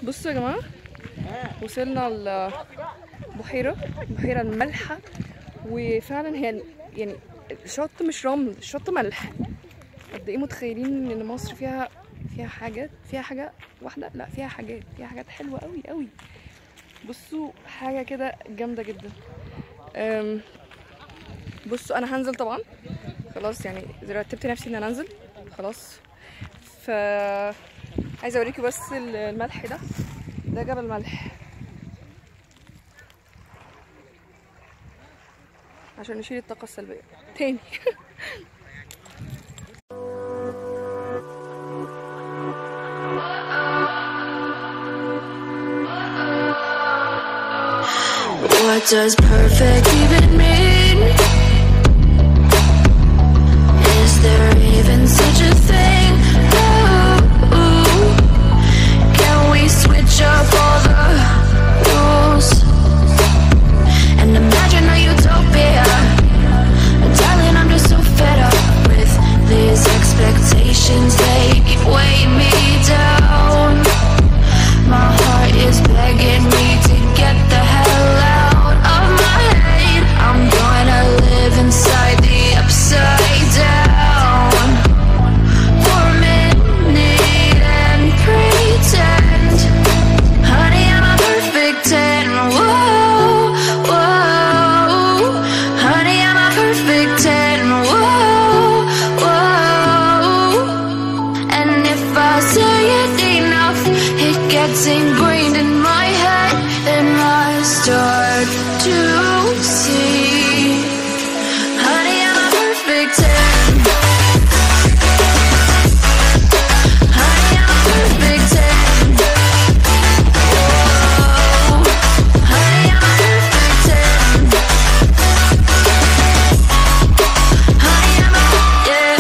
بصوا يا جماعه، وصلنا البحيره المالحه، وفعلا هي يعني الشط مش رمل، الشط ملح. قد ايه متخيلين ان مصر فيها حاجه واحده؟ لا، فيها حاجات حلوه قوي قوي. بصوا حاجه كده جامده جدا. بصوا انا هنزل طبعا، خلاص يعني رتبت نفسي ان انا انزل خلاص. ف عايزه اوريكم بس الملح ده جبل ملح عشان نشيل الطاقه السلبيه تاني. What does perfect even mean? Is there even such a thing? Ooh, can we switch up all the rules and imagine a utopia? Darling, I'm just so fed up with these expectations. They keep weighing me down. My heart is begging me to get the hell out of my head. I'm gonna live inside the upside down for a minute and pretend, honey, I'm a perfect 10. Whoa, whoa, honey, I'm a perfect 10. Whoa, whoa, and if I say it enough, it gets ingrained in my head, and I start to see, honey, I'm a perfect 10. Honey, I'm a perfect 10. Whoa, honey, I'm a perfect 10. Honey, I'm a, yeah.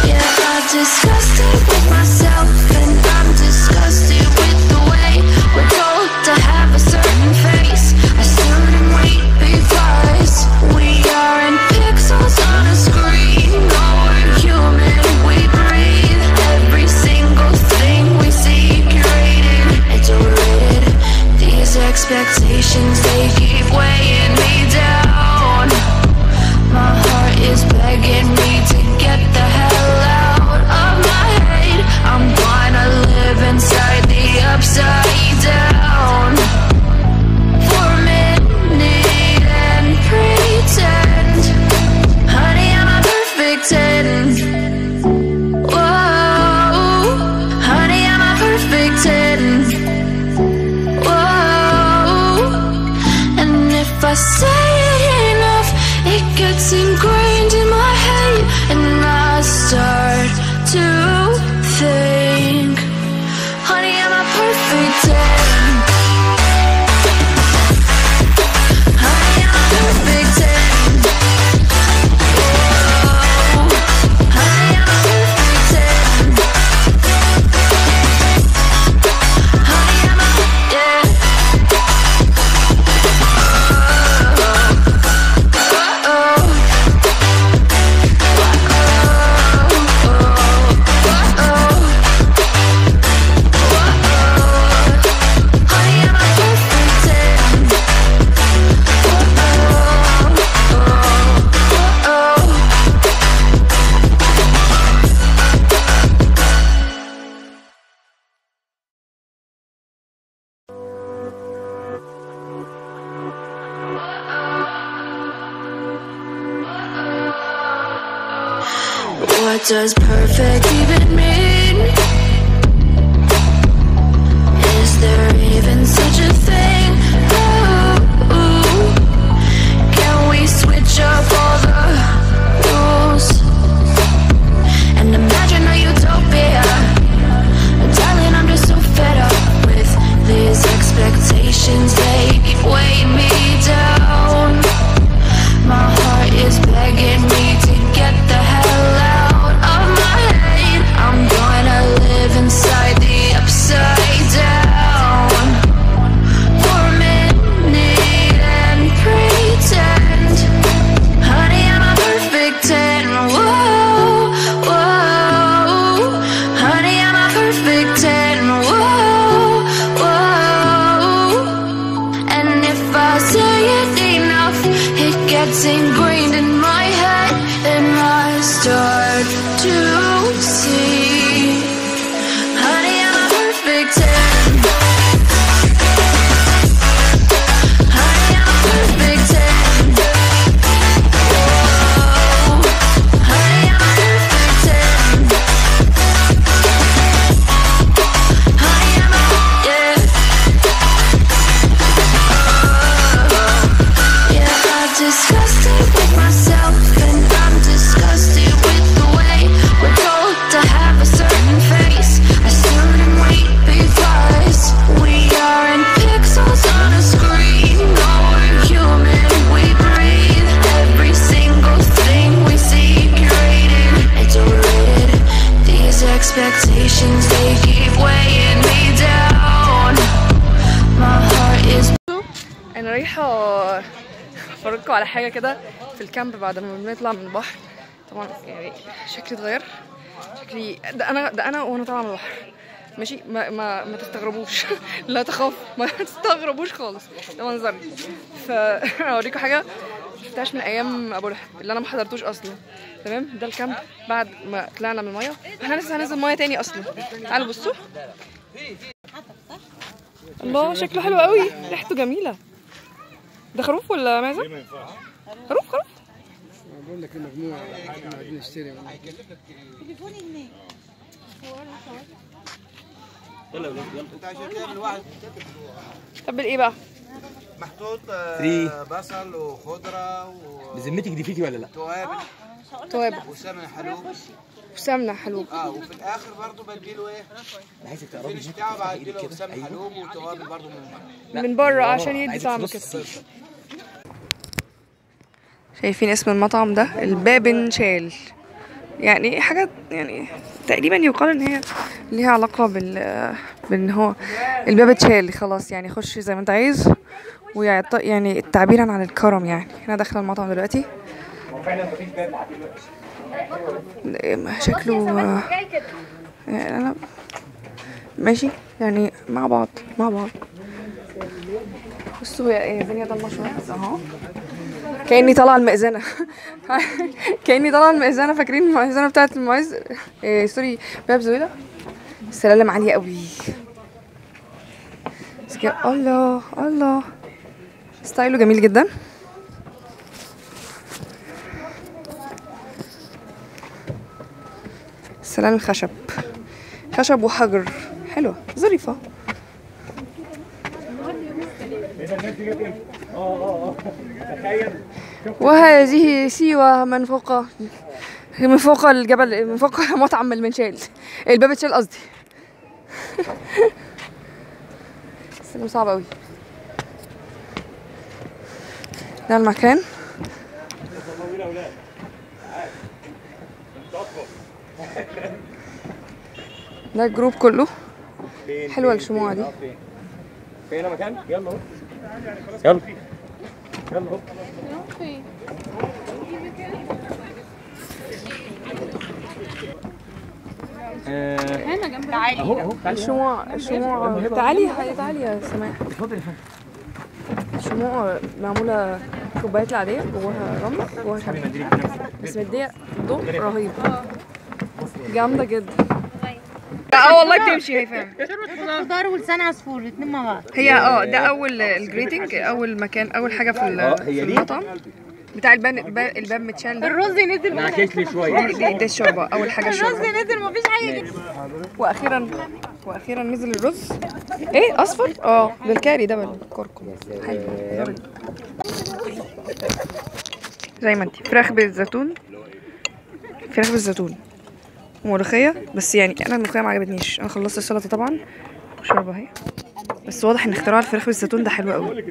Yeah, I'm disgusted with myself, and I'm disgusted with the way we're told to have a certain face, a certain weight, because we aren't pixels on a screen. No, we're human, we breathe. Every single thing we see curated, it's overrated. These expectations, they keep weighing me down. My heart is begging me to get the hell out of my head. I'm gonna live inside the upside down for a minute and pretend, honey, I'm a perfect 10. Whoa, honey, I'm a perfect 10. Whoa, and if I say it enough, it gets ingrained in my head, and I start to think, honey, I'm a perfect 10. Honey, I'm a perfect 10. Whoa, honey, I'm a perfect 10. Honey, I'm a, yeah. What does perfect even mean? Is there even such a thing? Ooh, can we switch up all the rules and imagine a utopia? Darling, I'm just so fed up with these expectations. They keep weighing me down. My heart is begging me to get the hell out of my head. I'm gonna live inside the upside down for you see? Honey, I'm a perfect 10. Honey, I'm a perfect 10. Whoa. Honey, I'm a perfect 10. Honey, I'm a, yeah. Yeah, I'm disgusted with myself, and I'm disgusted with the way we're told to have a certain face, a certain weight, because we aren't pixels on a screen. No, we're human, we breathe. Every single thing we see curated, it's overrated. These expectations, they keep weighing me down. My heart is انا رايحه افرجكم على حاجه كده في الكامب بعد ما بنطلع من البحر. طبعا يعني شكلي اتغير، شكلي ده انا وانا طالعه من البحر ماشي. ما تستغربوش لا تخاف، ما تستغربوش خالص، ده منظري. فاوريكم حاجه شفتهاش من ايام ابو لحب اللي انا ما حضرتوش اصلا. تمام، ده الكامب بعد ما طلعنا من الميه. احنا لسه هننزل ميه تاني اصلا. تعالوا بصوا، الله شكله حلو قوي، ريحته جميله. ده خروف ولا معزه؟ خروف. بقول لك المجموعة احنا عايزين نشتري. تليفوني هناك. طب ايه بقى؟ محطوط بصل وخضره بذمتك دي فيكي ولا لا؟ توابل وسمنه حلوب. حلوب. وفي الاخر برضو بديله ايه؟ عايزك تقربي الفينش بتاعه بديله سمنه حلوب وتوابل برضو من بره عشان يدي طعم كده. شايفين اسم المطعم ده؟ البابن شال. يعني حاجات يعني تقريبا يقال ان هي ليها علاقه بان هو الباب اتشال خلاص، يعني خش زي ما انت عايز، يعني تعبيرا عن الكرم. يعني احنا داخله المطعم دلوقتي، شكله يعني انا ماشي يعني مع بعض. بصوا هي الدنيا ضلمه شويه بس اهو، كأني طالعه المئذنه. كأني طالعه المئذنه. فاكرين المئذنه بتاعت المعز؟ سوري، باب زويلة. السلالم عاليه قوي. الله ستايله جميل جدا. السلالم خشب وحجر، حلوه ظريفه. وهذه سيوة من فوق الجبل، من فوق مطعم المنشال، الباب اتشال قصدي. السلم صعب قوي. ده المكان. ده الجروب كله. حلوة الشموع دي. فين مكان؟ يلا يلا هنا جنب تعالي اهو الشموع تعالي يا سماح. اتفضل يا فندم. الشموع معمولة كوبايات العادية، جواها رمل جواها شمع، بس مدية ضوء رهيب، جامدة جدا. والله بتمشي هي فعلا. شوربة خضار ولسان عصفور الاتنين مع بعض. هي ده اول الجريتنج، اول مكان، اول حاجة في المطعم بتاع الباب متشال ده. الرز نزل نعكس لي شويه. دي الشوربة، اول حاجة الرز الشوربة. نزل مفيش حاجة كده. واخيرا نزل الرز. ايه اصفر؟ بالكاري ده بالكركم. حلو ظريف. زي ما انتي. فراخ بالزيتون وملوخية، بس يعني انا الملوخية ما عجبتنيش. انا خلصت السلطة طبعا وشوربة اهي، بس واضح ان اختراع الفراخ بالزيتون ده حلو قوي.